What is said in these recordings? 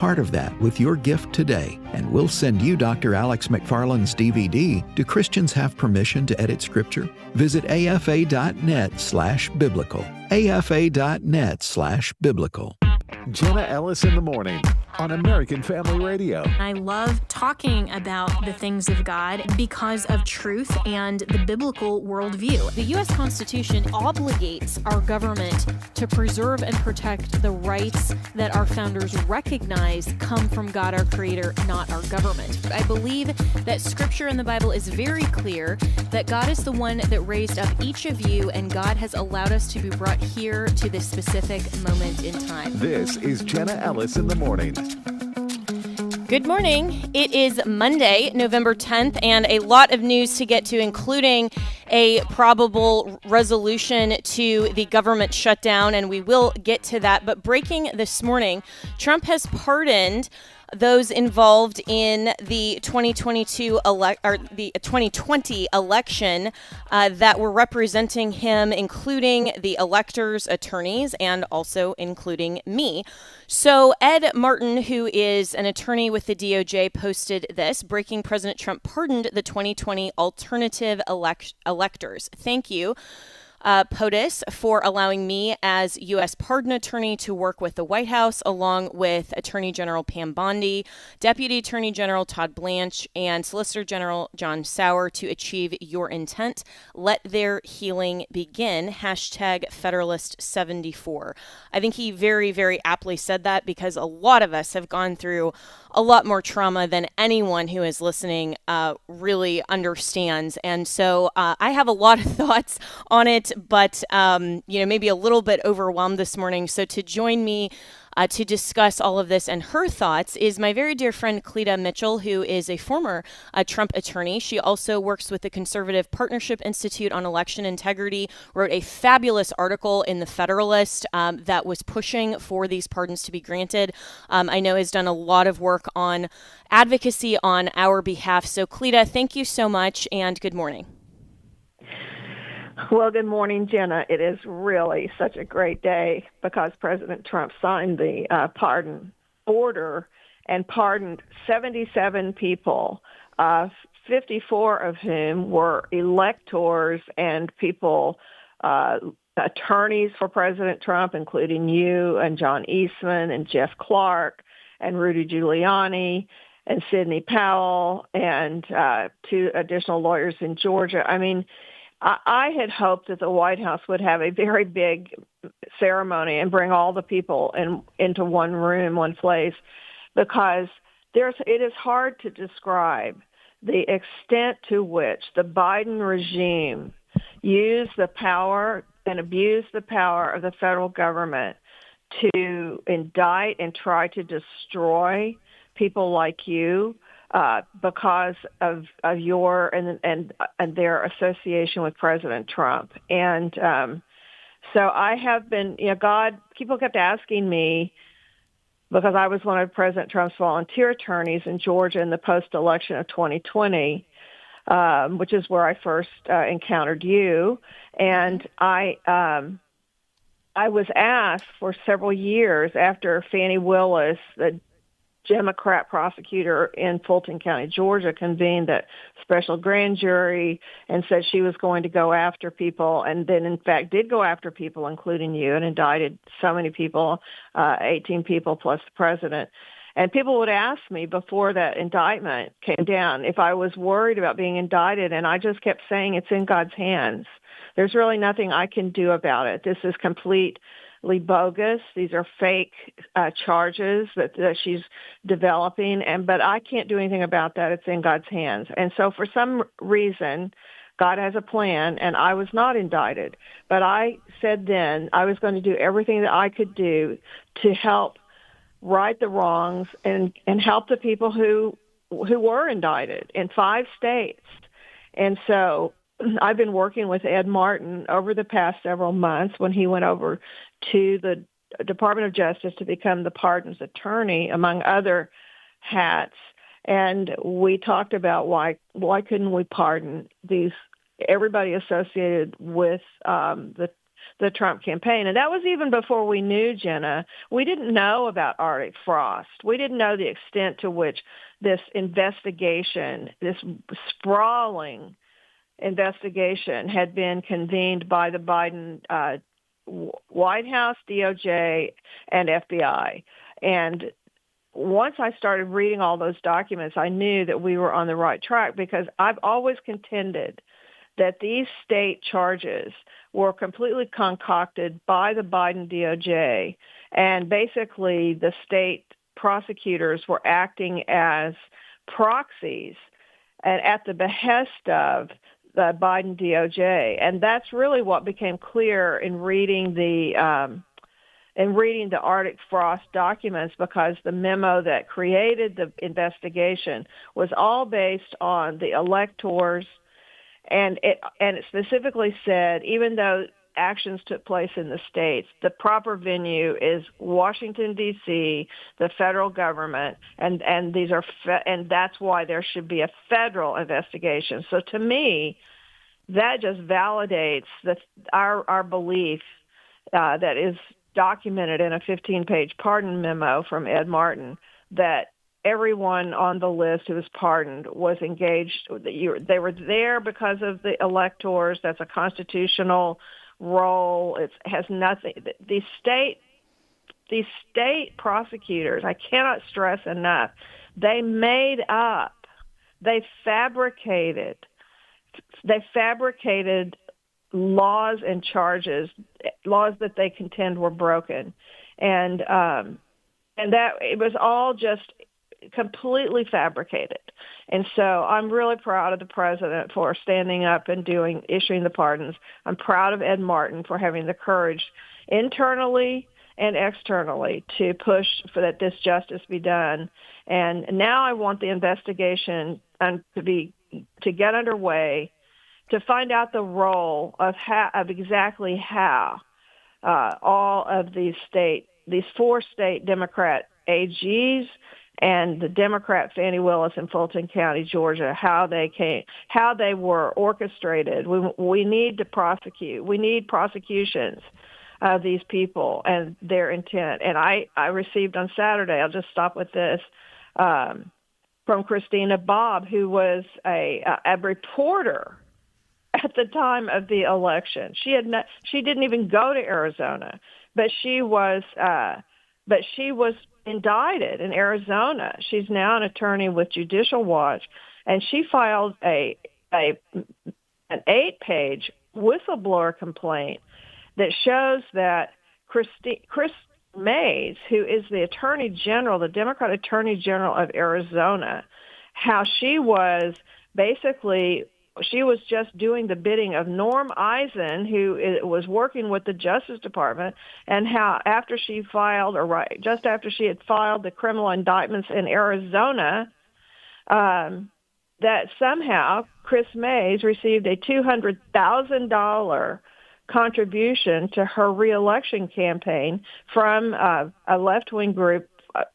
Part of that with your gift today, and we'll send you Dr. Alex McFarland's DVD, Do Christians Have Permission to Edit Scripture? Visit afa.net/biblical. afa.net/biblical. Jenna Ellis in the morning on American Family Radio. I love talking about the things of God because of truth and the biblical worldview. The U.S. Constitution obligates our government to preserve and protect the rights that our founders recognize come from God, our Creator, not our government. I believe that Scripture in the Bible is very clear that God is the one that raised up each of you, and God has allowed us to be brought here to this specific moment in time. This is Jenna Ellis in the morning. Good morning. It is Monday, November 10th, and a lot of news to get to, including a probable resolution to the government shutdown, and we will get to that. But breaking this morning, Trump has pardoned those involved in the 2020 election that were representing him, including the electors' attorneys and also including me. So Ed Martin, who is an attorney with the DOJ, posted this: breaking, President Trump pardoned the 2020 alternative electors. Thank you, POTUS, for allowing me as U.S. pardon attorney to work with the White House, along with Attorney General Pam Bondi, Deputy Attorney General Todd Blanche, and Solicitor General John Sauer to achieve your intent. Let their healing begin. Hashtag Federalist 74. I think he very, very aptly said that, because a lot of us have gone through a lot more trauma than anyone who is listening really understands. And so I have a lot of thoughts on it, but maybe a little bit overwhelmed this morning. So to join me to discuss all of this and her thoughts is my very dear friend Cleta Mitchell, who is a former Trump attorney. She also works with the Conservative Partnership Institute on Election Integrity, wrote a fabulous article in the Federalist that was pushing for these pardons to be granted. I know has done a lot of work on advocacy on our behalf. So Cleta, thank you so much, and good morning. Well, good morning, Jenna. It is really such a great day because President Trump signed the pardon order and pardoned 77 people, 54 of whom were electors and people, attorneys for President Trump, including you and John Eastman and Jeff Clark and Rudy Giuliani and Sidney Powell and 2 additional lawyers in Georgia. I mean, I had hoped that the White House would have a very big ceremony and bring all the people into one room, one place, because it is hard to describe the extent to which the Biden regime used the power and abused the power of the federal government to indict and try to destroy people like you, because of your and their association with President Trump. And so I have been, people kept asking me, because I was one of President Trump's volunteer attorneys in Georgia in the post-election of 2020, which is where I first encountered you. And I was asked for several years after Fani Willis, the Democrat prosecutor in Fulton County, Georgia, convened that special grand jury and said she was going to go after people, and then in fact did go after people, including you, and indicted so many people, 18 people plus the president. And people would ask me before that indictment came down if I was worried about being indicted, and I just kept saying it's in God's hands. There's really nothing I can do about it. This is completely bogus. These are fake charges that she's developing, but I can't do anything about that. It's in God's hands. And so for some reason, God has a plan, and I was not indicted. But I said then I was going to do everything that I could do to help right the wrongs and help the people who were indicted in 5 states. And so I've been working with Ed Martin over the past several months when he went over to the Department of Justice to become the pardons attorney, among other hats. And we talked about why couldn't we pardon everybody associated with the the Trump campaign. And that was even before we knew, Jenna. We didn't know about Arctic frost. We didn't know the extent to which this investigation, this sprawling investigation, had been convened by the Biden White House, DOJ, and FBI. And once I started reading all those documents, I knew that we were on the right track, because I've always contended that these state charges were completely concocted by the Biden DOJ, and basically the state prosecutors were acting as proxies and at the behest of the Biden DOJ. And that's really what became clear in reading the Arctic frost documents, because the memo that created the investigation was all based on the electors, and it specifically said, even though actions took place in the states, the proper venue is Washington, D.C., the federal government, and these are and that's why there should be a federal investigation. So to me, that just validates our belief that is documented in a 15-page pardon memo from Ed Martin, that everyone on the list who was pardoned was engaged. They were there because of the electors. That's a constitutional role. It has nothing. These state prosecutors, I cannot stress enough, they made up, they fabricated laws and charges, laws that they contend were broken, and that it was all just completely fabricated. And so I'm really proud of the president for standing up and issuing the pardons. I'm proud of Ed Martin for having the courage internally and externally to push for that this justice be done. And now I want the investigation to get underway, to find out the role of exactly how all of these four state Democrat AGs and the Democrat Fannie Willis in Fulton County, Georgia, how they were orchestrated. We need to prosecute. We need prosecutions of these people and their intent. And I received on Saturday, I'll just stop with this, from Christina Bobb, who was a reporter at the time of the election. She didn't even go to Arizona, but she was indicted in Arizona. She's now an attorney with Judicial Watch, and she filed an 8-page whistleblower complaint that shows that Chris Mays, who is the Attorney General, the Democrat Attorney General of Arizona, how she was just doing the bidding of Norm Eisen, who was working with the Justice Department, and how just after she had filed the criminal indictments in Arizona, that somehow Chris Mays received a $200,000 contribution to her reelection campaign from a left-wing group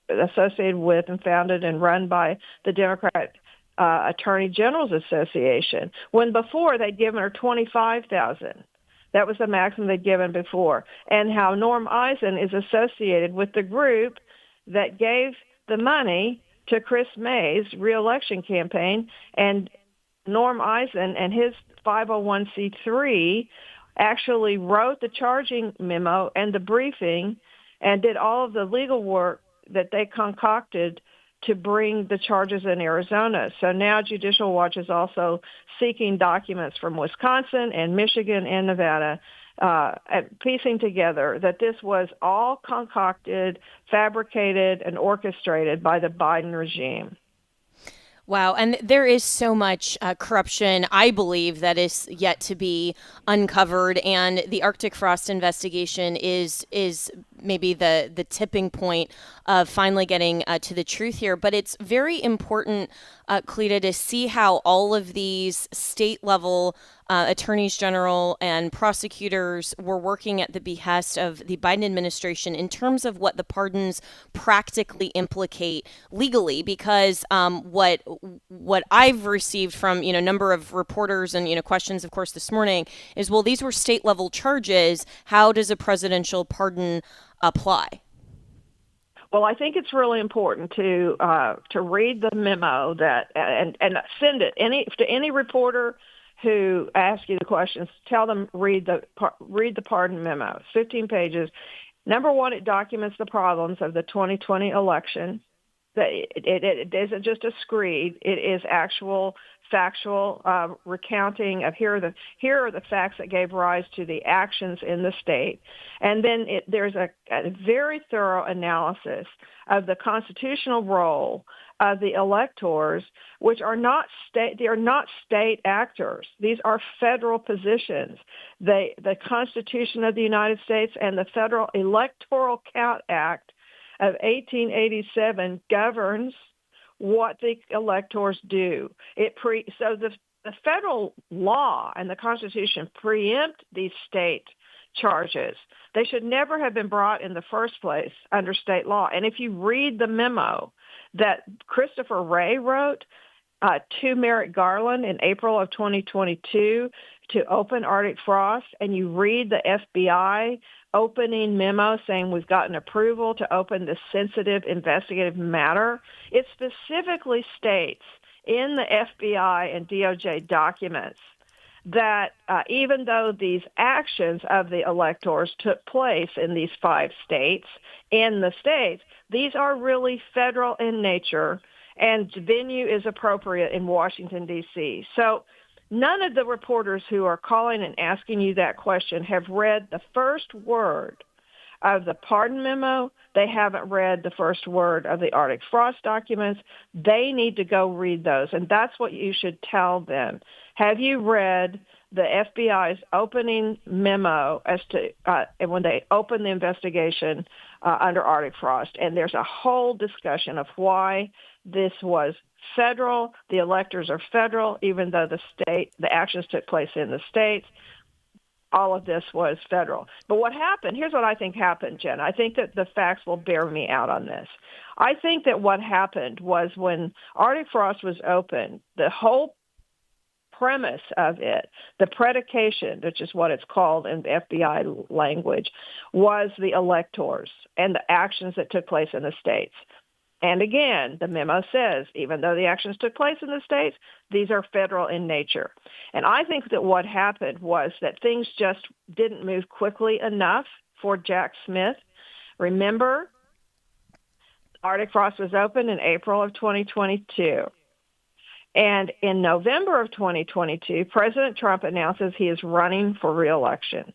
associated with and founded and run by the Democrat Attorney General's Association, when before they'd given her $25,000. That was the maximum they'd given before. And how Norm Eisen is associated with the group that gave the money to Chris Mays' reelection campaign. And Norm Eisen and his 501c3 actually wrote the charging memo and the briefing and did all of the legal work that they concocted to bring the charges in Arizona. So now Judicial Watch is also seeking documents from Wisconsin and Michigan and Nevada, piecing together that this was all concocted, fabricated, and orchestrated by the Biden regime. Wow. And there is so much corruption, I believe, that is yet to be uncovered. And the Arctic frost investigation is maybe the tipping point of finally getting to the truth here. But it's very important, Cleta, to see how all of these state level attorneys general and prosecutors were working at the behest of the Biden administration in terms of what the pardons practically implicate legally, because what I've received from a number of reporters and questions, of course, this morning is, well, these were state level charges. How does a presidential pardon apply? Well, I think it's really important to read the memo that and send it to any reporter who asks you the questions. Tell them read the pardon memo. It's 15 pages. Number one, it documents the problems of the 2020 election. That it isn't just a screed. It is actual factual recounting of here are the facts that gave rise to the actions in the state, and then there's a very thorough analysis of the constitutional role of the electors, which are not state. They are not state actors. These are federal positions. The Constitution of the United States and the Federal Electoral Count Act of 1887 governs what the electors do. So the federal law and the Constitution preempt these state charges. They should never have been brought in the first place under state law. And if you read the memo that Christopher Wray wrote to Merrick Garland in April of 2022 to open Arctic Frost, and you read the FBI opening memo saying we've gotten approval to open this sensitive investigative matter, it specifically states in the FBI and DOJ documents that even though these actions of the electors took place in these 5 states, these are really federal in nature, and venue is appropriate in Washington, D.C. So none of the reporters who are calling and asking you that question have read the first word of the pardon memo. They haven't read the first word of the Arctic Frost documents. They need to go read those, and that's what you should tell them. Have you read the FBI's opening memo as to when they opened the investigation under Arctic Frost? And there's a whole discussion of why this was federal. The electors are federal, even though the actions took place in the states. All of this was federal. But what happened, here's what I think happened, Jen. I think that the facts will bear me out on this. I think that what happened was when Arctic Frost was opened, the whole premise of it, the predication, which is what it's called in the FBI language, was the electors and the actions that took place in the states. And again, the memo says, even though the actions took place in the states, these are federal in nature. And I think that what happened was that things just didn't move quickly enough for Jack Smith. Remember, Arctic Frost was opened in April of 2022. And in November of 2022, President Trump announces he is running for re-election.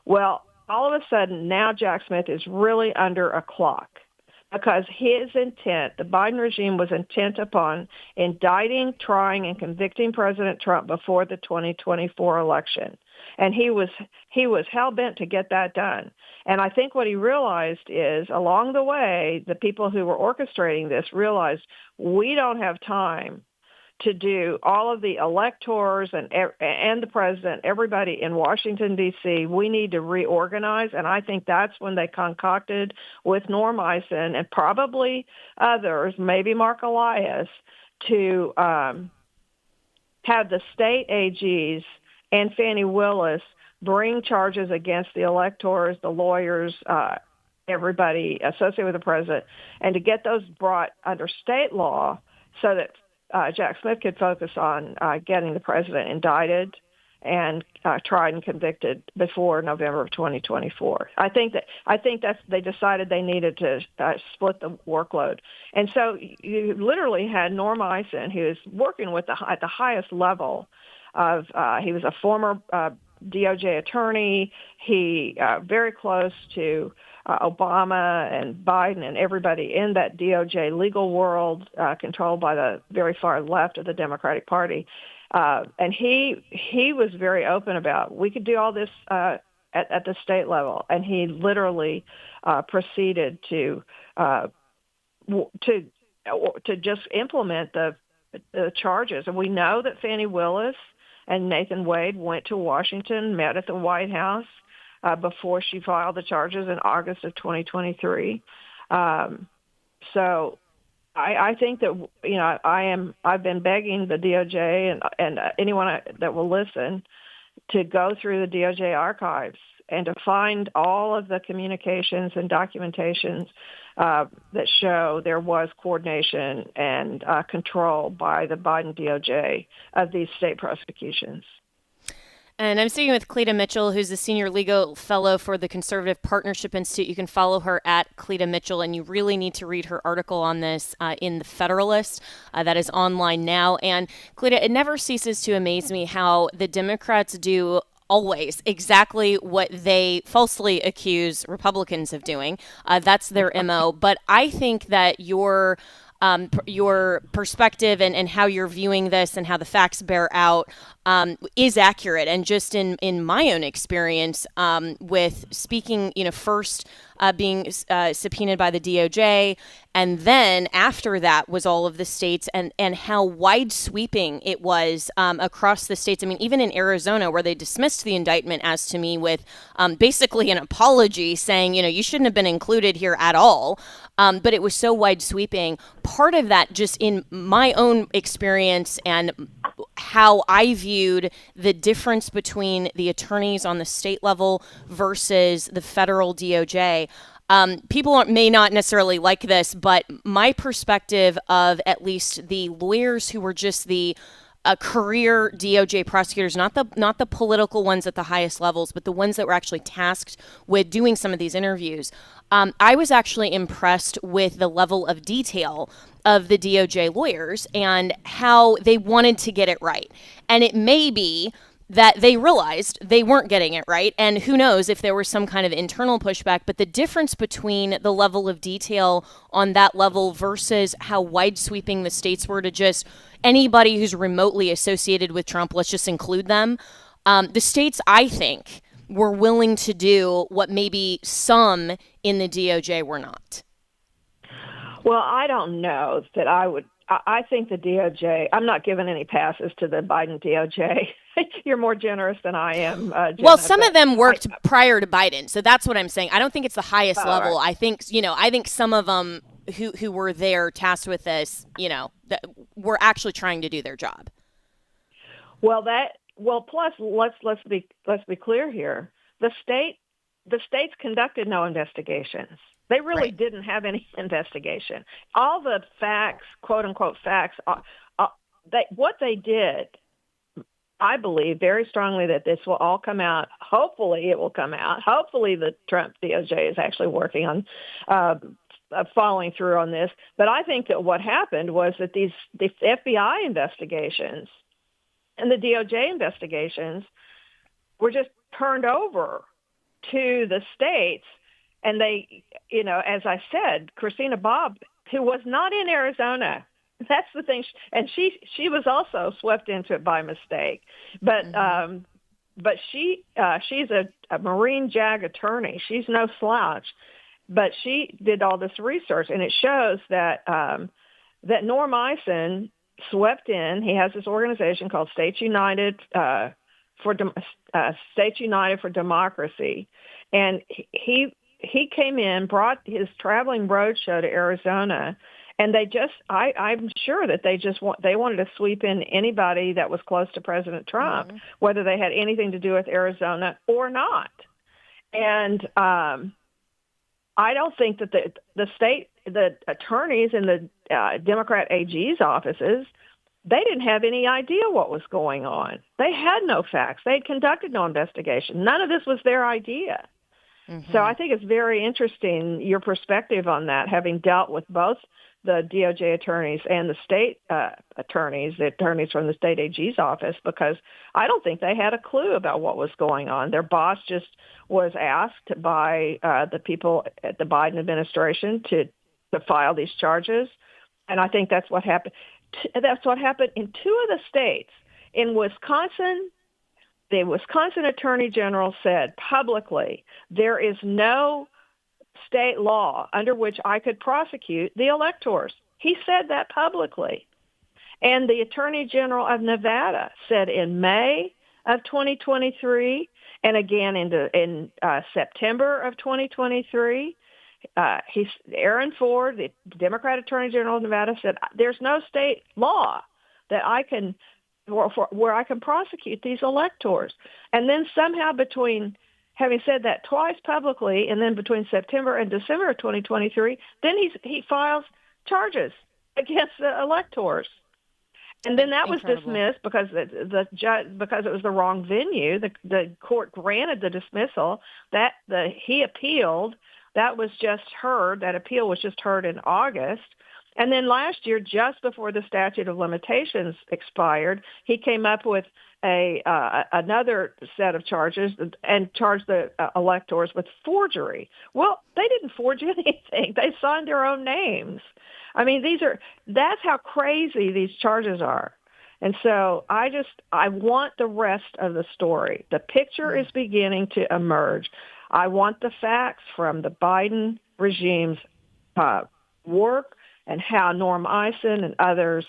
Well, all of a sudden, now Jack Smith is really under a clock, because his intent, the Biden regime was intent upon indicting, trying, and convicting President Trump before the 2024 election. And he was hell-bent to get that done. And I think what he realized is, along the way, the people who were orchestrating this realized we don't have time to do all of the electors and the president, everybody in Washington, D.C., we need to reorganize. And I think that's when they concocted with Norm Eisen and probably others, maybe Mark Elias, to have the state AGs and Fani Willis bring charges against the electors, the lawyers, everybody associated with the president, and to get those brought under state law so that Jack Smith could focus on getting the president indicted and tried and convicted before November of 2024. I think that's they decided they needed to split the workload, and so you literally had Norm Eisen, who is working with at the highest level of. He was a former DOJ attorney. He very close to Obama and Biden and everybody in that DOJ legal world, controlled by the very far left of the Democratic Party. And he was very open about, we could do all this at the state level. And he literally proceeded to just implement the charges. And we know that Fani Willis and Nathan Wade went to Washington, met at the White House before she filed the charges in August of 2023. So I think that, I've been begging the DOJ and anyone that will listen to go through the DOJ archives and to find all of the communications and documentations that show there was coordination and control by the Biden DOJ of these state prosecutions. And I'm speaking with Cleta Mitchell, who's the Senior Legal Fellow for the Conservative Partnership Institute. You can follow her at Cleta Mitchell, and you really need to read her article on this in The Federalist that is online now. And Cleta, it never ceases to amaze me how the Democrats do always exactly what they falsely accuse Republicans of doing. That's their MO. But I think that your perspective and how you're viewing this and how the facts bear out is accurate. And just in my own experience with speaking, first being subpoenaed by the DOJ, and then after that was all of the states, and how wide sweeping it was across the states. I mean, even in Arizona, where they dismissed the indictment as to me with basically an apology saying, you shouldn't have been included here at all. But it was so wide sweeping. Part of that, just in my own experience and how I viewed the difference between the attorneys on the state level versus the federal DOJ. People may not necessarily like this, but my perspective of at least the lawyers who were just the career DOJ prosecutors, not the political ones at the highest levels, but the ones that were actually tasked with doing some of these interviews. I was actually impressed with the level of detail of the DOJ lawyers and how they wanted to get it right. And it may be that they realized they weren't getting it right. And who knows if there was some kind of internal pushback. But the difference between the level of detail on that level versus how wide sweeping the states were to just anybody who's remotely associated with Trump, let's just include them. The states, I think, were willing to do what maybe some in the DOJ were not. Well, I don't know that I would. I think the DOJ, I'm not giving any passes to the Biden DOJ. You're more generous than I am, Jenna, well, some of them worked prior to Biden, so that's what I'm saying. I don't think it's the highest level. Right. I think some of them who were there tasked with this, that were actually trying to do their job. Well, plus let's be clear here. The states conducted no investigations. They really didn't have any investigation. All the facts, quote unquote facts, what they did, I believe very strongly that this will all come out. Hopefully it will come out. Hopefully the Trump DOJ is actually working on following through on this. But I think that what happened was that the FBI investigations and the DOJ investigations were just turned over to the states. And they, as I said, Christina Bobb, who was not in Arizona, that's the thing. And she was also swept into it by mistake. But she's a Marine JAG attorney. She's no slouch. But she did all this research, and it shows that Norm Eisen swept in. He has this organization called States United for Democracy, and he came in, brought his traveling roadshow to Arizona, and I'm sure that they wanted to sweep in anybody that was close to President Trump, whether they had anything to do with Arizona or not. And I don't think that the attorneys in the Democrat AG's offices, they didn't have any idea what was going on. They had no facts. They had conducted no investigation. None of this was their idea. So I think it's very interesting, your perspective on that, having dealt with both the DOJ attorneys and the state attorneys, the attorneys from the state AG's office, because I don't think they had a clue about what was going on. Their boss just was asked by the people at the Biden administration to file these charges. And I think that's what happened. That's what happened in two of the states. In Wisconsin, the Wisconsin Attorney General said publicly, there is no state law under which I could prosecute the electors. He said that publicly. And the Attorney General of Nevada said in May of 2023 and again in September of 2023, Aaron Ford, the Democrat Attorney General of Nevada, said there's no state law that I can where I can prosecute these electors. And then somehow between having said that twice publicly and then between September and December of 2023, then he files charges against the electors. And then that was dismissed because the judge, because it was the wrong venue. The court granted the dismissal. He appealed. That was just heard. That appeal was just heard in August. And then last year, just before the statute of limitations expired, he came up with another set of charges and charged the electors with forgery. Well, they didn't forge anything. They signed their own names. I mean, that's how crazy these charges are. And so I want the rest of the story. The picture is beginning to emerge. I want the facts from the Biden regime's work and how Norm Eisen and others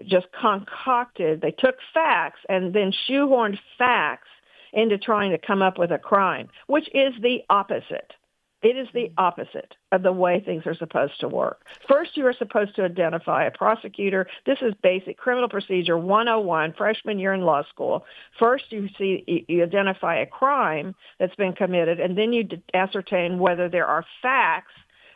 just concocted. They took facts and then shoehorned facts into trying to come up with a crime, which is the opposite. It is the opposite of the way things are supposed to work. First, you are supposed to identify a prosecutor. This is basic criminal procedure 101, freshman year in law school. First, you identify a crime that's been committed, and then you ascertain whether there are facts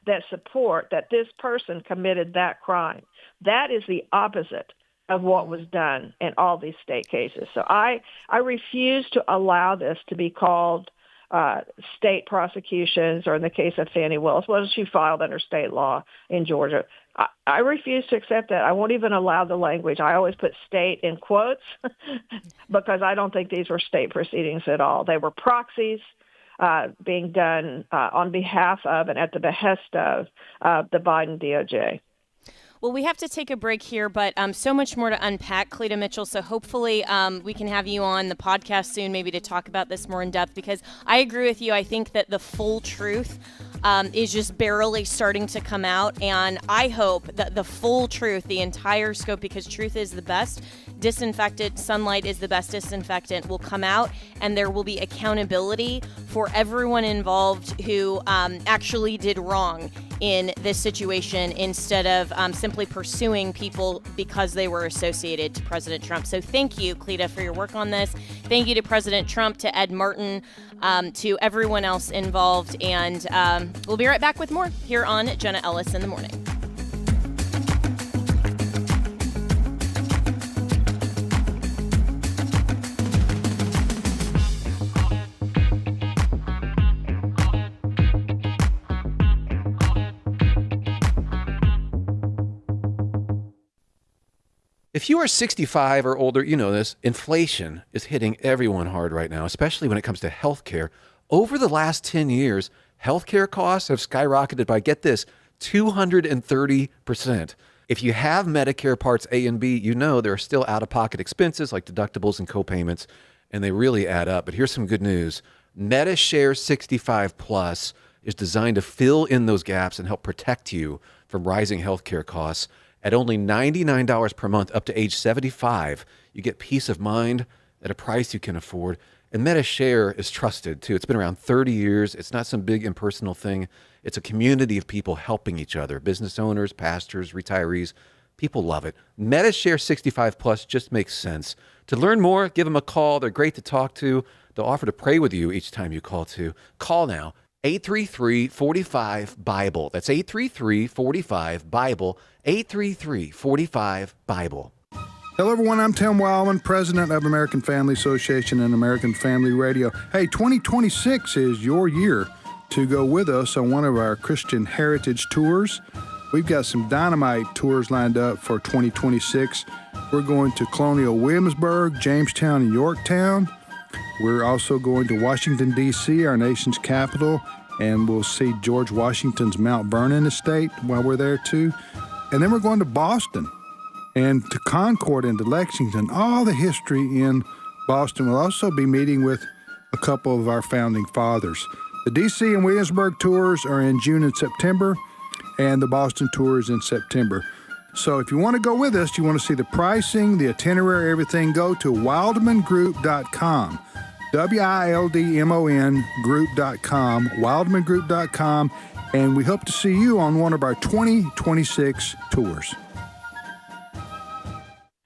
that support that this person committed that crime. That is the opposite of what was done in all these state cases. So I refuse to allow this to be called state prosecutions, or in the case of Fannie Willis, well, she filed under state law in Georgia. I refuse to accept that. I won't even allow the language. I always put state in quotes because I don't think these were state proceedings at all. They were proxies being done on behalf of and at the behest of the Biden DOJ. Well, we have to take a break here, but so much more to unpack, Cleta Mitchell. So hopefully we can have you on the podcast soon, maybe to talk about this more in depth, because I agree with you. I think that the full truth is just barely starting to come out. And I hope that the full truth, the entire scope, because truth is the best disinfectant, sunlight is the best disinfectant, will come out, and there will be accountability for everyone involved who actually did wrong in this situation, instead of simply pursuing people because they were associated to President Trump. So thank you, Cleta, for your work on this. Thank you to President Trump, to Ed Martin, to everyone else involved. And we'll be right back with more here on Jenna Ellis in the Morning. If you are 65 or older, you know this, inflation is hitting everyone hard right now, especially when it comes to healthcare. Over the last 10 years, healthcare costs have skyrocketed by, get this, 230%. If you have Medicare Parts A and B, you know there are still out-of-pocket expenses like deductibles and copayments, and they really add up. But here's some good news. MediShare 65 Plus is designed to fill in those gaps and help protect you from rising healthcare costs. At only $99 per month up to age 75, you get peace of mind at a price you can afford. And MediShare is trusted, too. It's been around 30 years. It's not some big impersonal thing. It's a community of people helping each other, business owners, pastors, retirees. People love it. MediShare 65 Plus just makes sense. To learn more, give them a call. They're great to talk to. They'll offer to pray with you each time you call, too. Call now. 833-45-BIBLE. That's 833-45-BIBLE. 833-45-BIBLE. Hello, everyone. I'm Tim Wildman, president of American Family Association and American Family Radio. Hey, 2026 is your year to go with us on one of our Christian Heritage Tours. We've got some dynamite tours lined up for 2026. We're going to Colonial Williamsburg, Jamestown, and Yorktown. We're also going to Washington, D.C., our nation's capital, and we'll see George Washington's Mount Vernon estate while we're there, too. And then we're going to Boston and to Concord and to Lexington, all the history in Boston. We'll also be meeting with a couple of our founding fathers. The D.C. and Williamsburg tours are in June and September, and the Boston tour is in September. So if you want to go with us, you want to see the pricing, the itinerary, everything, go to wildmangroup.com. WILDMON group.com, wildmangroup.com, and we hope to see you on one of our 2026 tours.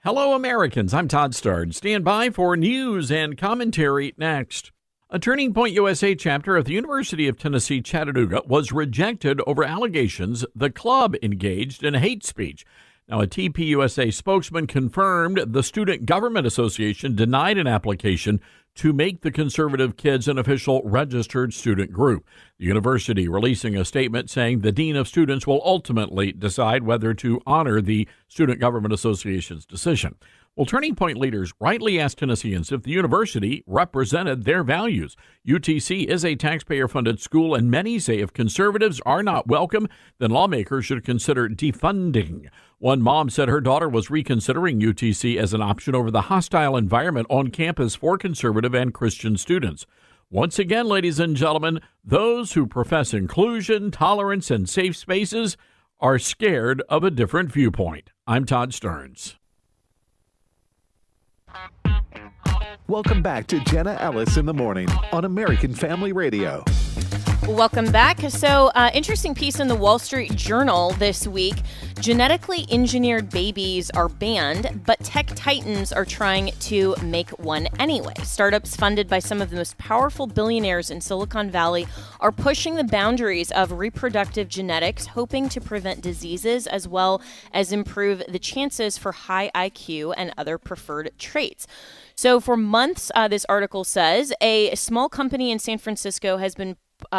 Hello, Americans. I'm Todd Stard. Stand by for news and commentary next. A Turning Point USA chapter of the University of Tennessee, Chattanooga was rejected over allegations the club engaged in hate speech. Now, a TPUSA spokesman confirmed the Student Government Association denied an application to make the Conservative Kids an official registered student group. The university releasing a statement saying the Dean of Students will ultimately decide whether to honor the Student Government Association's decision. Well, Turning Point leaders rightly asked Tennesseans if the university represented their values. UTC is a taxpayer-funded school, and many say if conservatives are not welcome, then lawmakers should consider defunding. One mom said her daughter was reconsidering UTC as an option over the hostile environment on campus for conservative and Christian students. Once again, ladies and gentlemen, those who profess inclusion, tolerance, and safe spaces are scared of a different viewpoint. I'm Todd Stearns. Welcome back to Jenna Ellis in the Morning on American Family Radio. Welcome back. So, interesting piece in the Wall Street Journal this week. Genetically engineered babies are banned, but tech titans are trying to make one anyway. Startups funded by some of the most powerful billionaires in Silicon Valley are pushing the boundaries of reproductive genetics, hoping to prevent diseases as well as improve the chances for high IQ and other preferred traits. So for months, this article says, a small company in San Francisco has been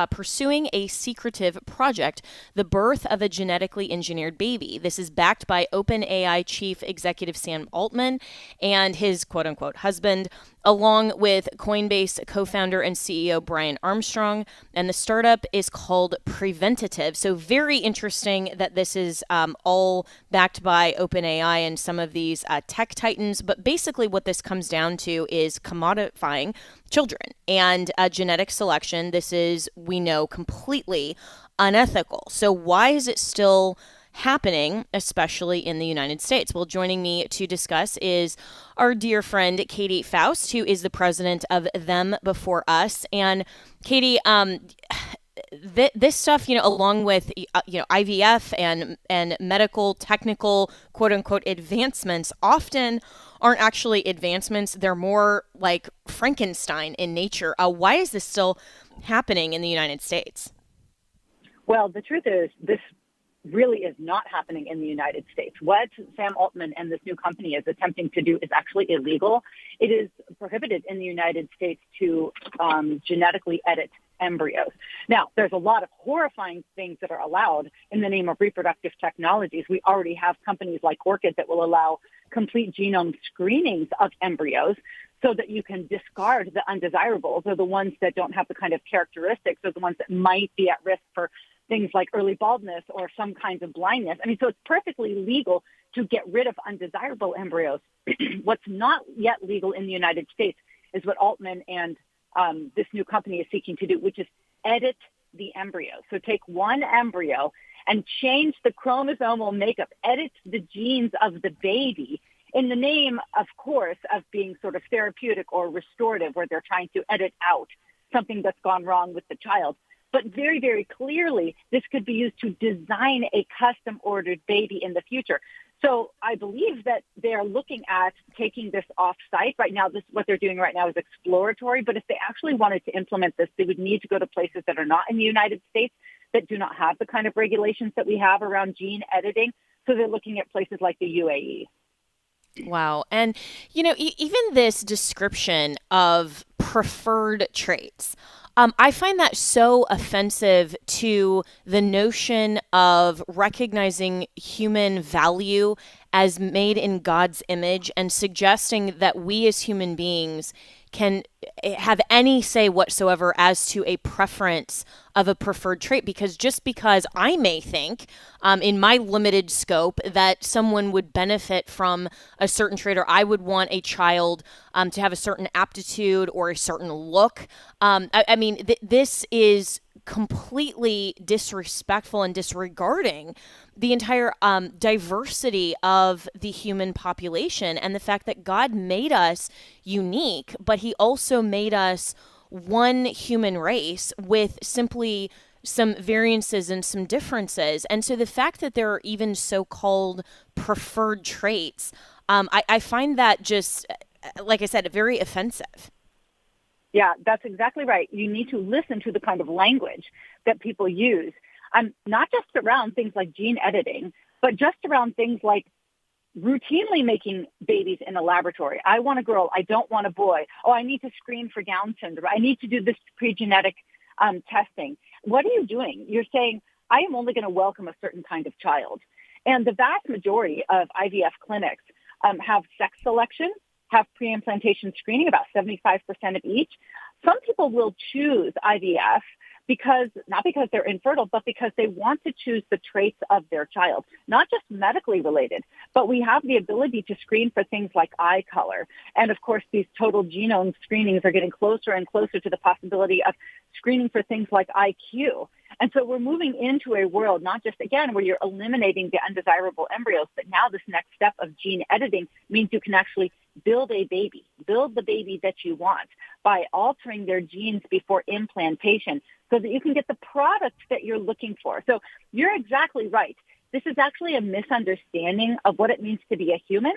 pursuing a secretive project, the birth of a genetically engineered baby. This is backed by OpenAI chief executive Sam Altman and his quote-unquote husband, along with Coinbase co-founder and CEO Brian Armstrong. And the startup is called Preventative. So very interesting that this is all backed by OpenAI and some of these tech titans. But basically what this comes down to is commodifying children and genetic selection. This is, we know, completely unethical. So why is it still happening, especially in the United States? Well, joining me to discuss is our dear friend Katie Faust, who is the president of Them Before Us. And Katie, this stuff, along with IVF and medical technical quote unquote advancements, often aren't actually advancements. They're more like Frankenstein in nature. Why is this still happening in the United States? Well, the truth is, this really is not happening in the United States. What Sam Altman and this new company is attempting to do is actually illegal. It is prohibited in the United States to genetically edit embryos. Now, there's a lot of horrifying things that are allowed in the name of reproductive technologies. We already have companies like Orchid that will allow complete genome screenings of embryos so that you can discard the undesirables, or the ones that don't have the kind of characteristics, or the ones that might be at risk for things like early baldness or some kinds of blindness. I mean, so it's perfectly legal to get rid of undesirable embryos. What's not yet legal in the United States is what Altman and this new company is seeking to do, which is edit the embryo. So take one embryo and change the chromosomal makeup, edit the genes of the baby in the name, of course, of being sort of therapeutic or restorative, where they're trying to edit out something that's gone wrong with the child. But very, very clearly, this could be used to design a custom-ordered baby in the future. So I believe that they are looking at taking this off-site. Right now, what they're doing right now is exploratory. But if they actually wanted to implement this, they would need to go to places that are not in the United States, that do not have the kind of regulations that we have around gene editing. So they're looking at places like the UAE. Wow. And, even this description of preferred traits, I find that so offensive to the notion of recognizing human value as made in God's image and suggesting that we as human beings can have any say whatsoever as to a preference of a preferred trait, because just because I may think in my limited scope that someone would benefit from a certain trait, or I would want a child to have a certain aptitude or a certain look. This is completely disrespectful and disregarding the entire diversity of the human population and the fact that God made us unique, but he also made us one human race with simply some variances and some differences. And so the fact that there are even so-called preferred traits, I find that just, like I said, very offensive. Yeah, that's exactly right. You need to listen to the kind of language that people use, not just around things like gene editing, but just around things like routinely making babies in a laboratory. I want a girl. I don't want a boy. Oh, I need to screen for Down syndrome. I need to do this pre-genetic testing. What are you doing? You're saying, I am only going to welcome a certain kind of child. And the vast majority of IVF clinics have sex selection, have pre-implantation screening, about 75% of each. Some people will choose IVF not because they're infertile, but because they want to choose the traits of their child, not just medically related, but we have the ability to screen for things like eye color. And of course, these total genome screenings are getting closer and closer to the possibility of screening for things like IQ. And so we're moving into a world, not just, again, where you're eliminating the undesirable embryos, but now this next step of gene editing means you can actually build the baby that you want by altering their genes before implantation so that you can get the product that you're looking for. So you're exactly right. This is actually a misunderstanding of what it means to be a human,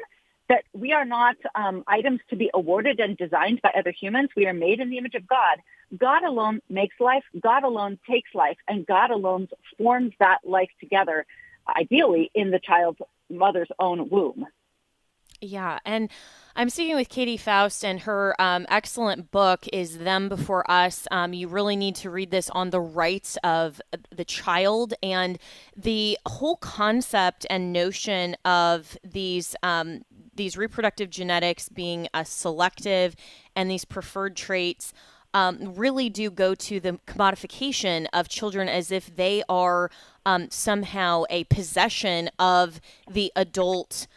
that we are not items to be awarded and designed by other humans. We are made in the image of God. God alone makes life, God alone takes life, and God alone forms that life together, ideally in the child's mother's own womb. Yeah, and I'm speaking with Katie Faust, and her excellent book is Them Before Us. You really need to read this on the rights of the child and the whole concept and notion of these reproductive genetics being selective and these preferred traits. Really do go to the commodification of children as if they are somehow a possession of the adult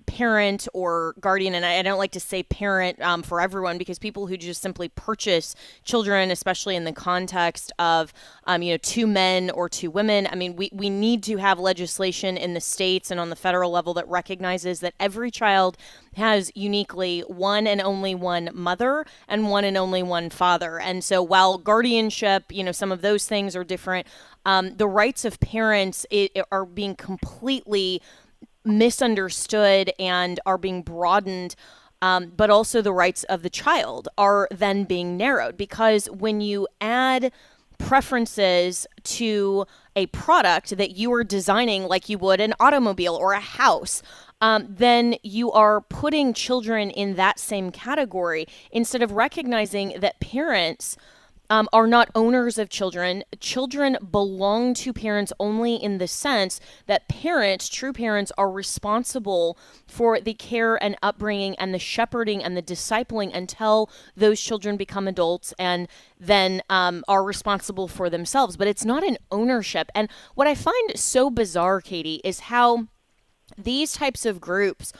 parent or guardian. And I don't like to say parent for everyone, because people who just simply purchase children, especially in the context of, two men or two women. I mean, we need to have legislation in the states and on the federal level that recognizes that every child has uniquely one and only one mother and one and only one father. And so while guardianship, some of those things are different, the rights of parents are being completely misunderstood and are being broadened, but also the rights of the child are then being narrowed, because when you add preferences to a product that you are designing like you would an automobile or a house, then you are putting children in that same category instead of recognizing that parents are not owners of children. Children belong to parents only in the sense that parents, true parents, are responsible for the care and upbringing and the shepherding and the discipling until those children become adults and then are responsible for themselves. But it's not an ownership. And what I find so bizarre, Katie, is how these types of groups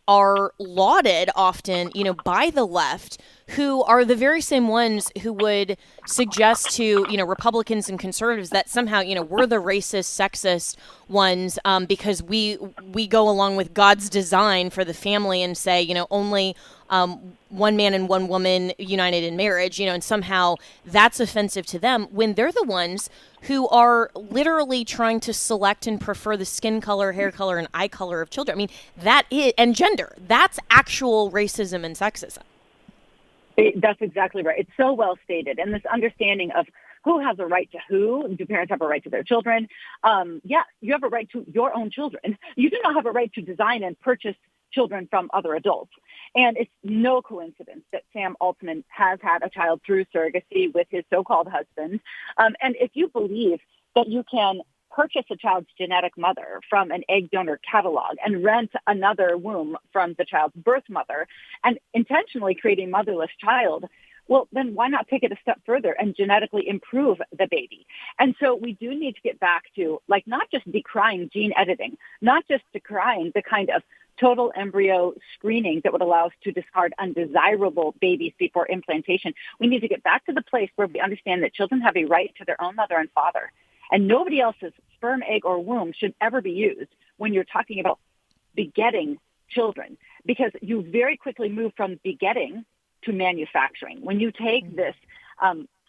are lauded often, by the left, who are the very same ones who would suggest to, Republicans and conservatives that somehow, we're the racist, sexist ones because we go along with God's design for the family and say, only one man and one woman united in marriage, and somehow that's offensive to them when they're the ones who are literally trying to select and prefer the skin color, hair color, and eye color of children. I mean, that is, and gender, that's actual racism and sexism. That's exactly right. It's so well stated. And this understanding of who has a right to who, do parents have a right to their children? Yes, you have a right to your own children. You do not have a right to design and purchase children from other adults. And it's no coincidence that Sam Altman has had a child through surrogacy with his so-called husband. And if you believe that you can purchase a child's genetic mother from an egg donor catalog and rent another womb from the child's birth mother and intentionally create a motherless child, well, then why not take it a step further and genetically improve the baby? And so we do need to get back to, like, not just decrying gene editing, not just decrying the kind of total embryo screening that would allow us to discard undesirable babies before implantation. We need to get back to the place where we understand that children have a right to their own mother and father, and nobody else's sperm, egg, or womb should ever be used when you're talking about begetting children, because you very quickly move from begetting to manufacturing. When you take this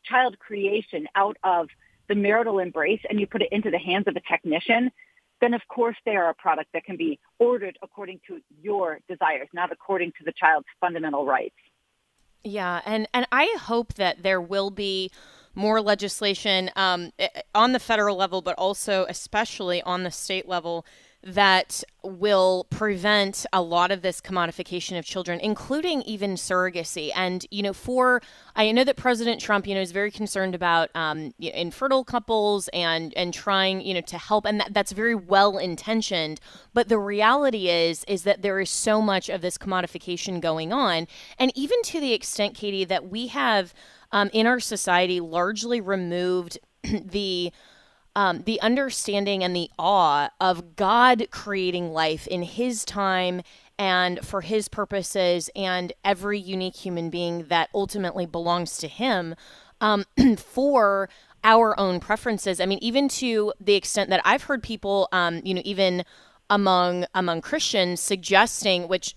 child creation out of the marital embrace and you put it into the hands of a technician, then of course they are a product that can be ordered according to your desires, not according to the child's fundamental rights. Yeah, and I hope that there will be more legislation on the federal level, but also especially on the state level, that will prevent a lot of this commodification of children, including even surrogacy. And, I know that President Trump, is very concerned about infertile couples and trying, to help. And that's very well intentioned. But the reality is that there is so much of this commodification going on. And even to the extent, Katie, that we have in our society largely removed the understanding and the awe of God creating life in his time and for his purposes, and every unique human being that ultimately belongs to him for our own preferences. I mean, even to the extent that I've heard people, even among Christians suggesting, which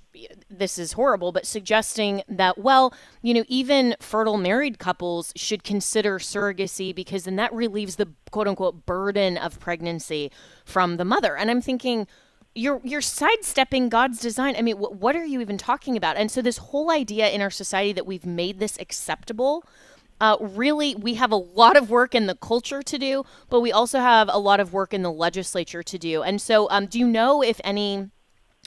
this is horrible, but suggesting that, well, even fertile married couples should consider surrogacy, because then that relieves the quote unquote burden of pregnancy from the mother. And I'm thinking, you're sidestepping God's design. I mean, what are you even talking about? And so this whole idea in our society that we've made this acceptable, really, we have a lot of work in the culture to do, but we also have a lot of work in the legislature to do. And so do you know if any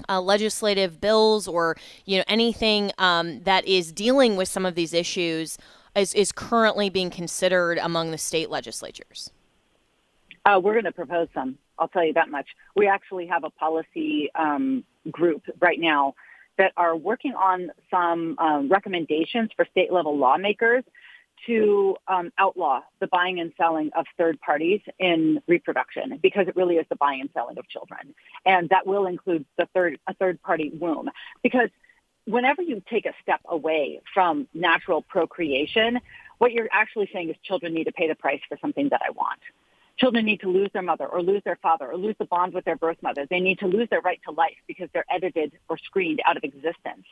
legislative bills or anything that is dealing with some of these issues is currently being considered among the state legislatures? We're going to propose some. I'll tell you that much. We actually have a policy group right now that are working on some recommendations for state level lawmakers to outlaw the buying and selling of third parties in reproduction, because it really is the buying and selling of children. And that will include a third party womb. Because whenever you take a step away from natural procreation, what you're actually saying is children need to pay the price for something that I want. Children need to lose their mother or lose their father or lose the bond with their birth mother. They need to lose their right to life because they're edited or screened out of existence.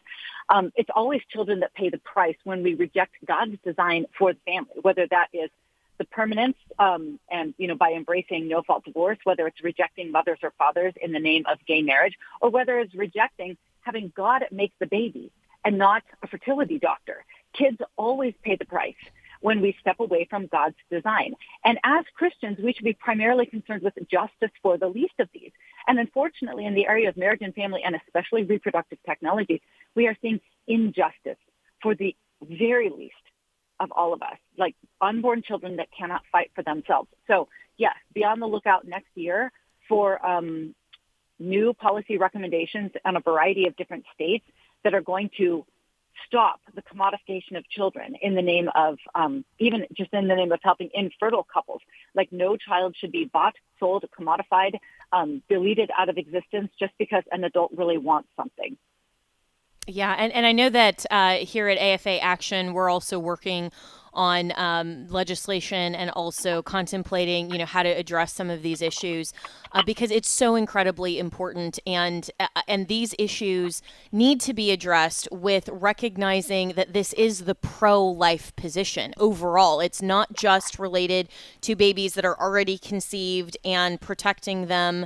It's always children that pay the price when we reject God's design for the family, whether that is the permanence and, by embracing no-fault divorce, whether it's rejecting mothers or fathers in the name of gay marriage, or whether it's rejecting having God make the baby and not a fertility doctor. Kids always pay the price when we step away from God's design. And as Christians, we should be primarily concerned with justice for the least of these. And unfortunately, in the area of marriage and family, and especially reproductive technologies, we are seeing injustice for the very least of all of us, like unborn children that cannot fight for themselves. So yes, be on the lookout next year for new policy recommendations on a variety of different states that are going to stop the commodification of children in the name of, even just in the name of helping infertile couples. Like, no child should be bought, sold, commodified, deleted out of existence just because an adult really wants something. Yeah, and I know that here at AFA Action, we're also working on legislation and also contemplating, how to address some of these issues because it's so incredibly important. And these issues need to be addressed with recognizing that this is the pro-life position overall. It's not just related to babies that are already conceived and protecting them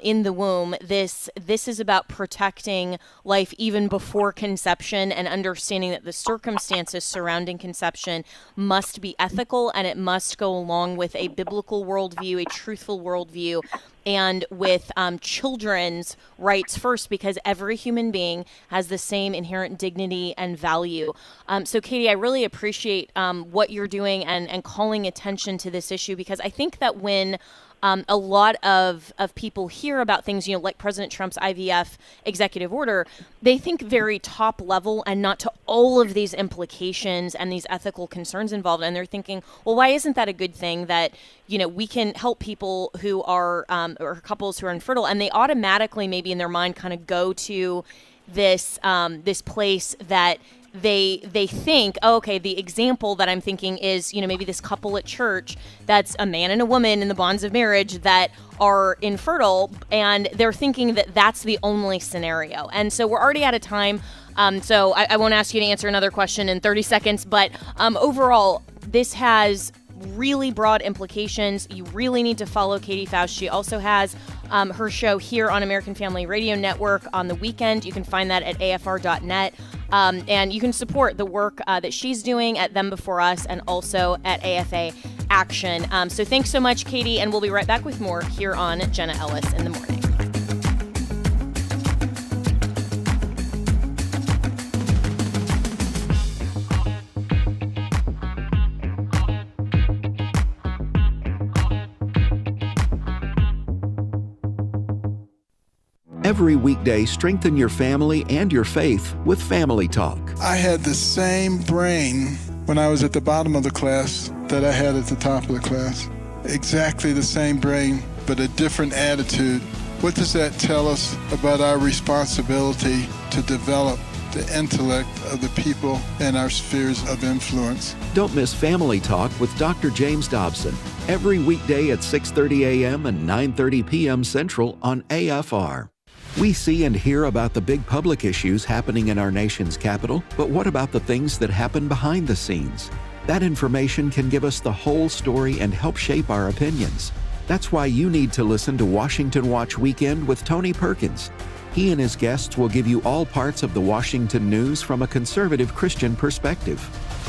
in the womb. This is about protecting life even before conception and understanding that the circumstances surrounding conception must be ethical, and it must go along with a biblical worldview, a truthful worldview, and with children's rights first, because every human being has the same inherent dignity and value. So, Katie, I really appreciate what you're doing and calling attention to this issue, because I think that when a lot of people hear about things, like President Trump's IVF executive order, they think very top level and not to all of these implications and these ethical concerns involved. And they're thinking, well, why isn't that a good thing that, we can help people who are, or couples who are infertile? And they automatically maybe in their mind kind of go to this place that they think, oh, okay, the example that I'm thinking is, maybe this couple at church that's a man and a woman in the bonds of marriage that are infertile, and they're thinking that that's the only scenario. And so we're already out of time. So I won't ask you to answer another question in 30 seconds, but overall, this has really broad implications. You really need to follow Katie Faust. She also has her show here on American Family Radio Network on the weekend. You can find that at afr.net. And you can support the work that she's doing at Them Before Us and also at AFA Action. So thanks so much, Katie, and we'll be right back with more here on Jenna Ellis in the Morning. Every weekday, strengthen your family and your faith with Family Talk. I had the same brain when I was at the bottom of the class that I had at the top of the class. Exactly the same brain, but a different attitude. What does that tell us about our responsibility to develop the intellect of the people in our spheres of influence? Don't miss Family Talk with Dr. James Dobson every weekday at 6:30 a.m. and 9:30 p.m. Central on AFR. We see and hear about the big public issues happening in our nation's capital, but what about the things that happen behind the scenes? That information can give us the whole story and help shape our opinions. That's why you need to listen to Washington Watch Weekend with Tony Perkins. He and his guests will give you all parts of the Washington news from a conservative Christian perspective.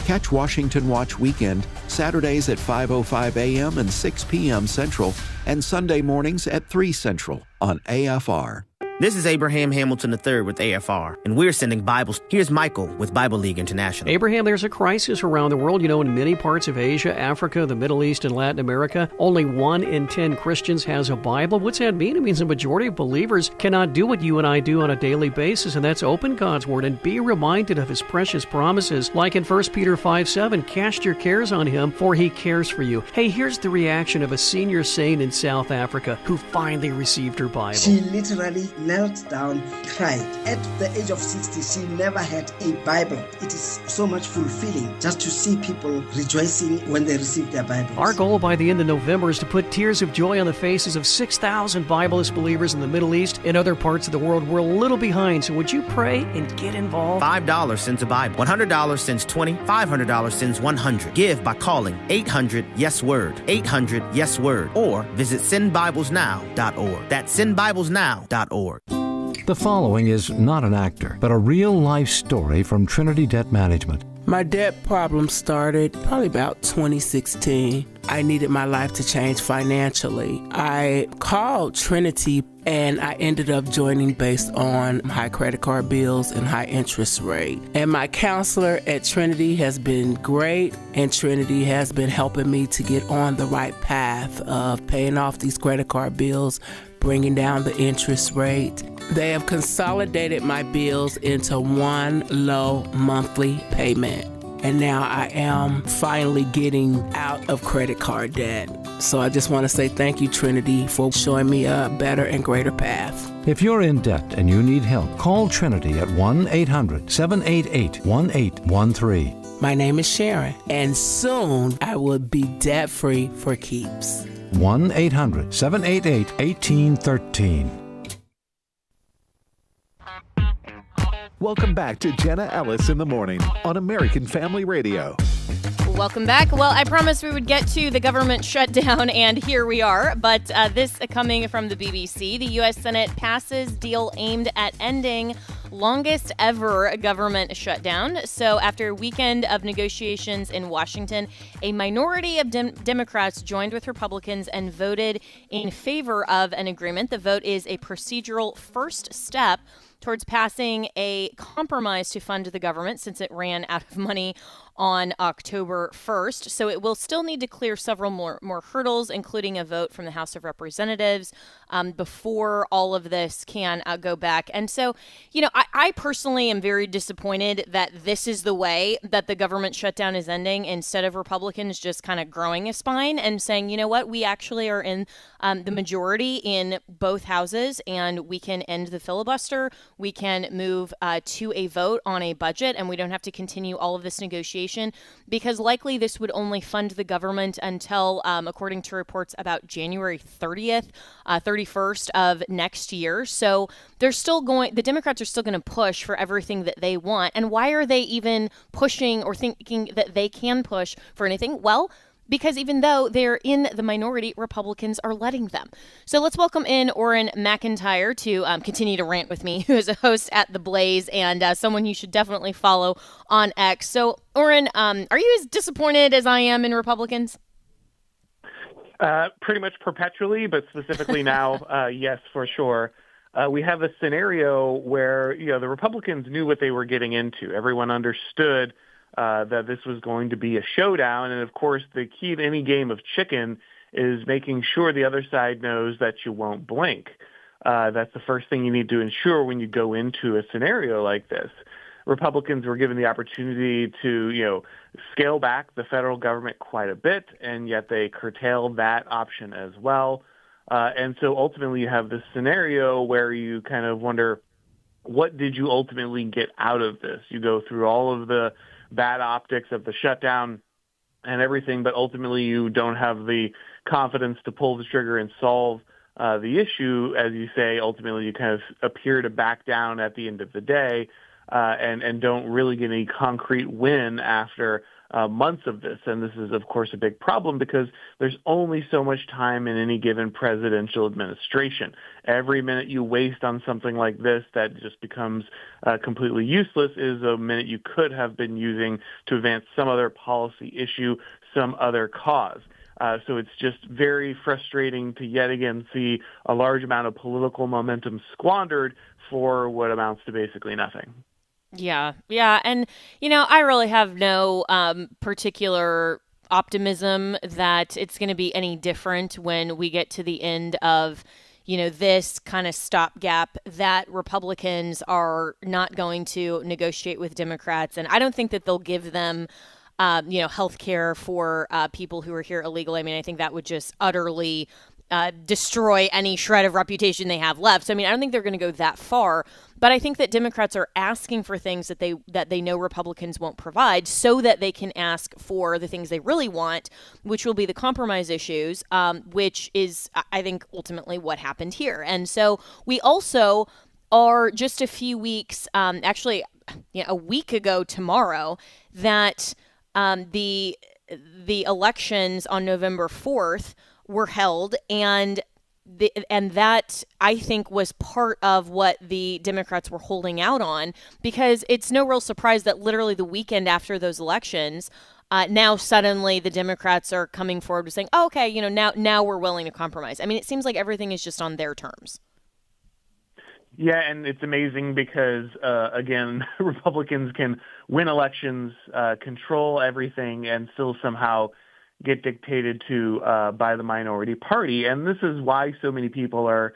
Catch Washington Watch Weekend Saturdays at 5:05 a.m. and 6 p.m. Central and Sunday mornings at 3 Central on AFR. This is Abraham Hamilton III with AFR, and we're sending Bibles. Here's Michael with Bible League International. Abraham, there's a crisis around the world. In many parts of Asia, Africa, the Middle East, and Latin America, only 1 in 10 Christians has a Bible. What's that mean? It means the majority of believers cannot do what you and I do on a daily basis, and that's open God's Word and be reminded of His precious promises. Like in 1 Peter 5:7, cast your cares on Him, for He cares for you. Hey, here's the reaction of a senior saint in South Africa who finally received her Bible. She literally knelt down, cried. At the age of 60, she never had a Bible. It is so much fulfilling just to see people rejoicing when they receive their Bibles. Our goal by the end of November is to put tears of joy on the faces of 6,000 Bibleless believers in the Middle East and other parts of the world. We're a little behind, so would you pray and get involved? $5 sends a Bible. $100 sends 20. $500 sends 100. Give by calling 800-YES-WORD. 800-YES-WORD. Or visit sendbiblesnow.org. That's sendbiblesnow.org. The following is not an actor, but a real-life story from Trinity Debt Management. My debt problem started probably about 2016. I needed my life to change financially. I called Trinity and I ended up joining based on high credit card bills and high interest rate. And my counselor at Trinity has been great, and Trinity has been helping me to get on the right path of paying off these credit card bills, bringing down the interest rate. They have consolidated my bills into one low monthly payment. And now I am finally getting out of credit card debt. So I just want to say thank you, Trinity, for showing me a better and greater path. If you're in debt and you need help, call Trinity at 1-800-788-1813. My name is Sharon, and soon I will be debt-free for keeps. 1-800-788-1813. Welcome back to Jenna Ellis in the Morning on American Family Radio. Welcome back. Well, I promised we would get to the government shutdown, and here we are. But this coming from the BBC, the U.S. Senate passes deal aimed at ending longest ever government shutdown. So after a weekend of negotiations in Washington, a minority of Democrats joined with Republicans and voted in favor of an agreement. The vote is a procedural first step towards passing a compromise to fund the government since it ran out of money on October 1st. So it will still need to clear several more hurdles, including a vote from the House of Representatives before all of this can go back. And so, I personally am very disappointed that this is the way that the government shutdown is ending, instead of Republicans just kind of growing a spine and saying, you know what, we actually are in the majority in both houses and we can end the filibuster. We can move to a vote on a budget, and we don't have to continue all of this negotiation, because likely this would only fund the government until, according to reports, about January 30th, 31st of next year. So the Democrats are still going to push for everything that they want. And why are they even pushing or thinking that they can push for anything? Well, because even though they're in the minority, Republicans are letting them. So let's welcome in Orrin McIntyre to continue to rant with me, who is a host at The Blaze and someone you should definitely follow on X. So, Orrin, are you as disappointed as I am in Republicans? Pretty much perpetually, but specifically now, yes, for sure. We have a scenario where, the Republicans knew what they were getting into. Everyone understood that this was going to be a showdown. And of course, the key to any game of chicken is making sure the other side knows that you won't blink. That's the first thing you need to ensure when you go into a scenario like this. Republicans were given the opportunity to, scale back the federal government quite a bit, and yet they curtailed that option as well. And so ultimately you have this scenario where you kind of wonder, what did you ultimately get out of this? You go through all of the bad optics of the shutdown and everything, but ultimately you don't have the confidence to pull the trigger and solve the issue. As you say, ultimately you kind of appear to back down at the end of the day and don't really get any concrete win after months of this. And this is, of course, a big problem because there's only so much time in any given presidential administration. Every minute you waste on something like this that just becomes completely useless is a minute you could have been using to advance some other policy issue, some other cause. So it's just very frustrating to yet again see a large amount of political momentum squandered for what amounts to basically nothing. Yeah. And, I really have no particular optimism that it's going to be any different when we get to the end of, this kind of stopgap, that Republicans are not going to negotiate with Democrats. And I don't think that they'll give them health care for people who are here illegally. I mean, I think that would just utterly destroy any shred of reputation they have left. So, I don't think they're going to go that far. But I think that Democrats are asking for things that they know Republicans won't provide, so that they can ask for the things they really want, which will be the compromise issues, which is, I think, ultimately what happened here. And so we also are just a few weeks, actually, a week ago tomorrow, that the elections on November 4th were held, and that, I think, was part of what the Democrats were holding out on, because it's no real surprise that literally the weekend after those elections, now suddenly the Democrats are coming forward with saying, oh, okay, now we're willing to compromise. I mean, it seems like everything is just on their terms. Yeah, and it's amazing because, again, Republicans can win elections, control everything, and still somehow get dictated to by the minority party. And this is why so many people are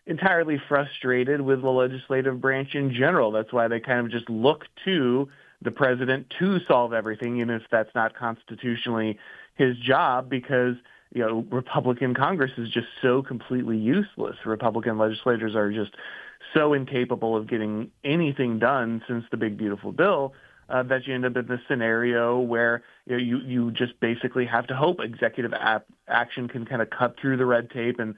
entirely frustrated with the legislative branch in general. That's why they kind of just look to the president to solve everything, even if that's not constitutionally his job, because Republican Congress is just so completely useless. Republican legislators are just so incapable of getting anything done since the Big Beautiful Bill that you end up in this scenario where you just basically have to hope executive action can kind of cut through the red tape and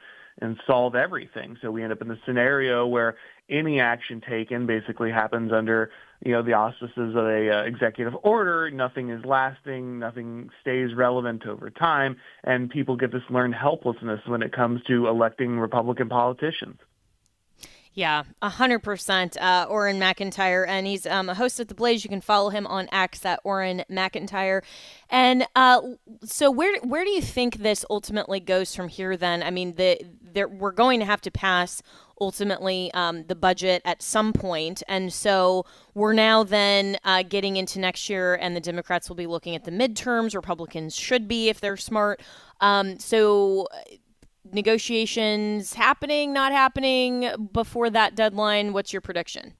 solve everything. So we end up in the scenario where any action taken basically happens under the auspices of a executive order. Nothing is lasting, nothing stays relevant over time, and people get this learned helplessness when it comes to electing Republican politicians. Yeah, 100%. Orrin McIntyre, and he's a host at The Blaze. You can follow him on X at Orrin McIntyre. And so, where do you think this ultimately goes from here? Then, I mean, we're going to have to pass ultimately the budget at some point, and so we're now then getting into next year, and the Democrats will be looking at the midterms. Republicans should be if they're smart. So negotiations happening, not happening before that deadline? What's your prediction?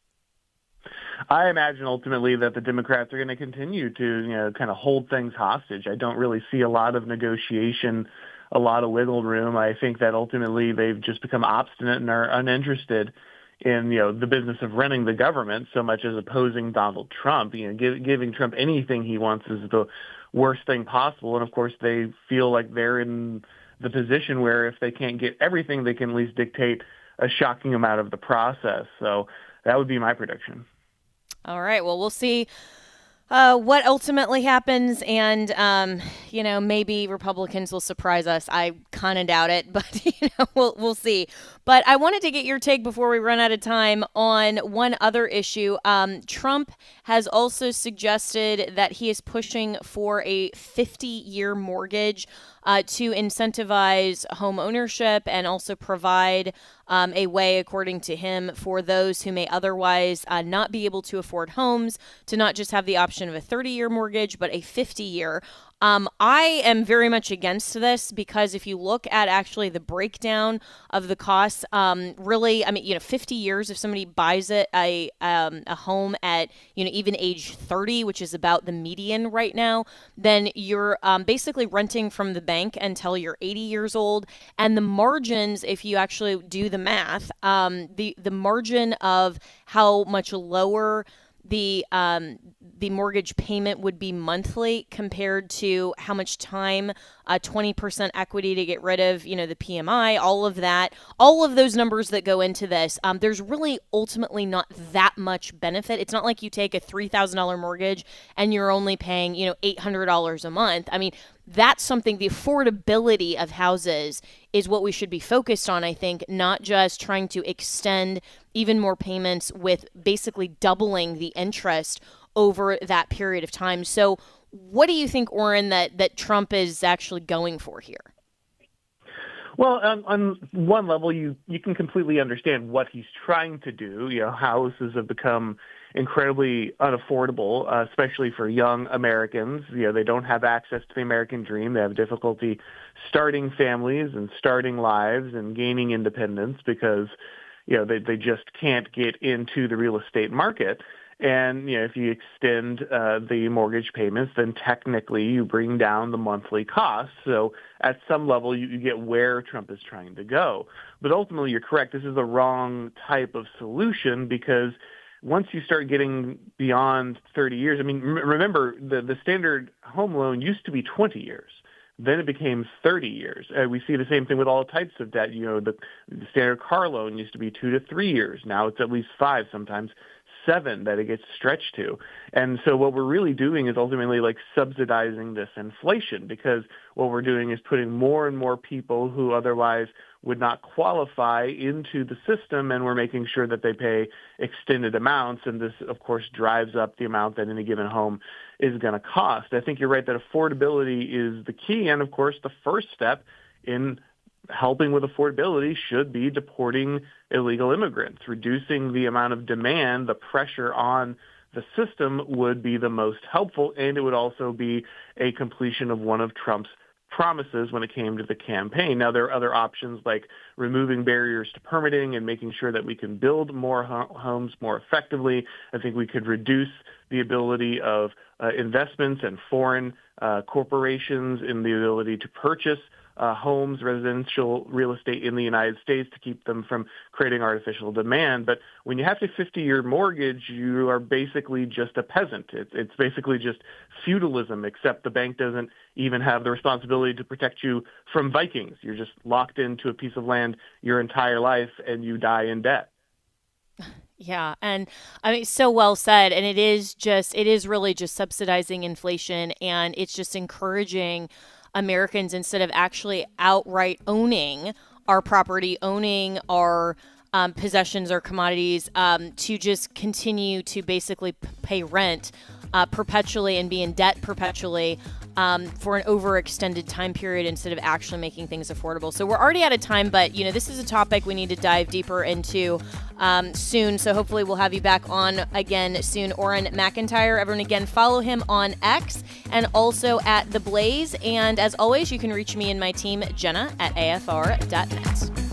I imagine ultimately that the Democrats are going to continue to, kind of hold things hostage. I don't really see a lot of negotiation, a lot of wiggle room. I think that ultimately they've just become obstinate and are uninterested in, the business of running the government so much as opposing Donald Trump. Giving Trump anything he wants is the worst thing possible. And of course, they feel like they're in the position where if they can't get everything, they can at least dictate a shocking amount of the process. So that would be my prediction. All right. Well, we'll see what ultimately happens, and maybe Republicans will surprise us. I kind of doubt it, but we'll see. But I wanted to get your take before we run out of time on one other issue. Trump has also suggested that he is pushing for a 50-year mortgage to incentivize home ownership and also provide a way, according to him, for those who may otherwise not be able to afford homes to not just have the option of a 30-year mortgage, but a 50-year. I am very much against this because if you look at actually the breakdown of the costs, really, 50 years, if somebody buys a home at, even age 30, which is about the median right now, then you're basically renting from the bank until you're 80 years old. And the margins, if you actually do the math, the margin of how much lower the mortgage payment would be monthly compared to how much time, 20% equity to get rid of, the PMI, all of those numbers that go into this. There's really ultimately not that much benefit. It's not like you take a $3,000 mortgage and you're only paying, $800 a month. I mean, that's something, the affordability of houses is what we should be focused on, I think, not just trying to extend even more payments with basically doubling the interest over that period of time. So what do you think, Orrin, that Trump is actually going for here? Well, on one level, you can completely understand what he's trying to do. Houses have become incredibly unaffordable, especially for young Americans. They don't have access to the American dream. They have difficulty starting families and starting lives and gaining independence because, they just can't get into the real estate market. And, if you extend the mortgage payments, then technically you bring down the monthly costs. So at some level, you get where Trump is trying to go. But ultimately, you're correct. This is the wrong type of solution because once you start getting beyond 30 years, remember, the standard home loan used to be 20 years. Then it became 30 years. We see the same thing with all types of debt. The standard car loan used to be 2 to 3 years. Now it's at least 5, sometimes 7 that it gets stretched to. And so what we're really doing is ultimately like subsidizing this inflation because what we're doing is putting more and more people who otherwise would not qualify into the system, and we're making sure that they pay extended amounts. And this, of course, drives up the amount that any given home is going to cost. I think you're right that affordability is the key. And, of course, the first step in helping with affordability should be deporting illegal immigrants. Reducing the amount of demand, the pressure on the system would be the most helpful, and it would also be a completion of one of Trump's promises when it came to the campaign. Now, there are other options like removing barriers to permitting and making sure that we can build more homes more effectively. I think we could reduce the ability of investments and foreign corporations in the ability to purchase homes, residential real estate in the United States to keep them from creating artificial demand. But when you have a 50-year mortgage, you are basically just a peasant. It's basically just feudalism, except the bank doesn't even have the responsibility to protect you from Vikings. You're just locked into a piece of land your entire life, and you die in debt. Yeah. And so well said. And it is really just subsidizing inflation, and it's just encouraging Americans, instead of actually outright owning our property, owning our possessions or commodities to just continue to basically pay rent perpetually and be in debt perpetually for an overextended time period instead of actually making things affordable. So we're already out of time, but this is a topic we need to dive deeper into soon. So hopefully we'll have you back on again soon. Orrin McIntyre, everyone again, follow him on X and also at The Blaze. And as always, you can reach me and my team, Jenna, at afr.net.